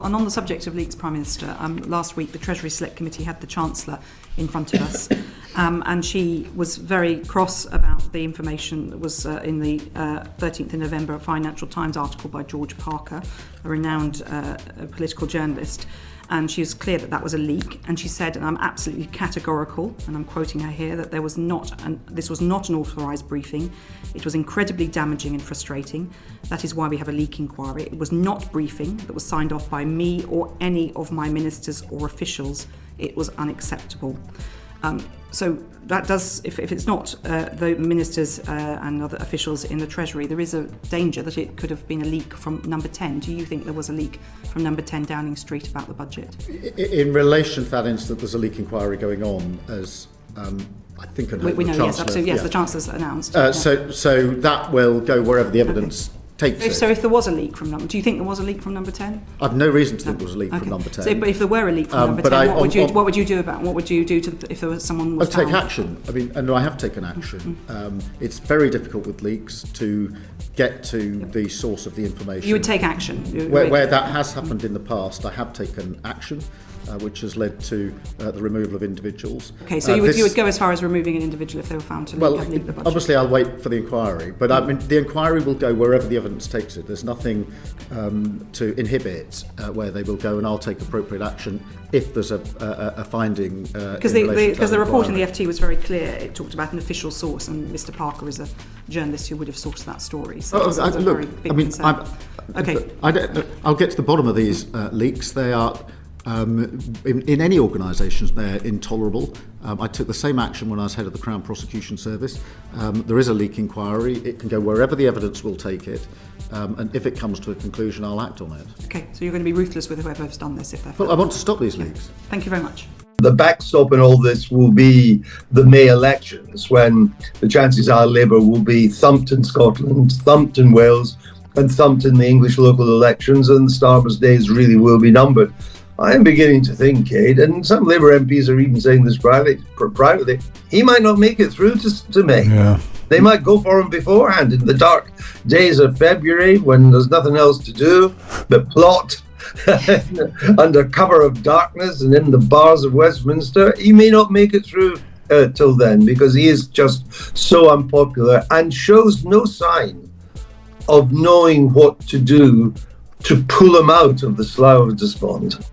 And on the subject of leaks, Prime Minister, last week the Treasury Select Committee had the Chancellor in front of us, and she was very cross about the information that was in the 13th of November Financial Times article by George Parker, a renowned political journalist. And she was clear that that was a leak. And she said, and I'm absolutely categorical, and I'm quoting her here, that this was not an authorised briefing. It was incredibly damaging and frustrating. That is why we have a leak inquiry. It was not briefing that was signed off by me or any of my ministers or officials. It was unacceptable. So that does, if it's not the ministers and other officials in the Treasury, there is a danger that it could have been a leak from Number 10. Do you think there was a leak from Number 10 Downing Street about the budget? In relation to that incident, there's a leak inquiry going on, as I think we know, yes, absolutely, yes, yeah. The Chancellor's announced. So that will go wherever the evidence takes it. So if there was a leak from Number, do you think there was a leak from Number 10? I've no reason to think there was a leak from Number 10. So, but if there were a leak from Number 10, what would you do about? What would you do if there was someone was found? I'd take action. I mean, and I have taken action. It's very difficult with leaks to get to the source of the information. You would take action? Where that has happened in the past, I have taken action, which has led to the removal of individuals. Okay, so you would go as far as removing an individual if they were found to leak the budget? Obviously I'll wait for the inquiry, but I mean, the inquiry will go wherever the evidence takes it. There's nothing to inhibit where they will go, and I'll take appropriate action if there's a finding. Because the report in the FT was very clear. It talked about an official source, and Mr. Parker is a journalist who would have sourced that story. So it's a very big concern. I'll get to the bottom of these leaks. They are. In any organisations, they're intolerable. I took the same action when I was head of the Crown Prosecution Service. There is a leak inquiry. It can go wherever the evidence will take it, and if it comes to a conclusion, I'll act on it. Okay, so you're going to be ruthless with whoever has done this if they're... Well, I want to stop these leaks. Thank you very much. The backstop in all this will be the May elections, when the chances are Labour will be thumped in Scotland, thumped in Wales, and thumped in the English local elections, and Starmer's days really will be numbered. I am beginning to think, Kate, and some Labour MPs are even saying this privately, he might not make it through to May. Yeah. They might go for him beforehand in the dark days of February when there's nothing else to do but plot under cover of darkness and in the bars of Westminster. He may not make it through till then, because he is just so unpopular and shows no sign of knowing what to do to pull him out of the Slough of Despond.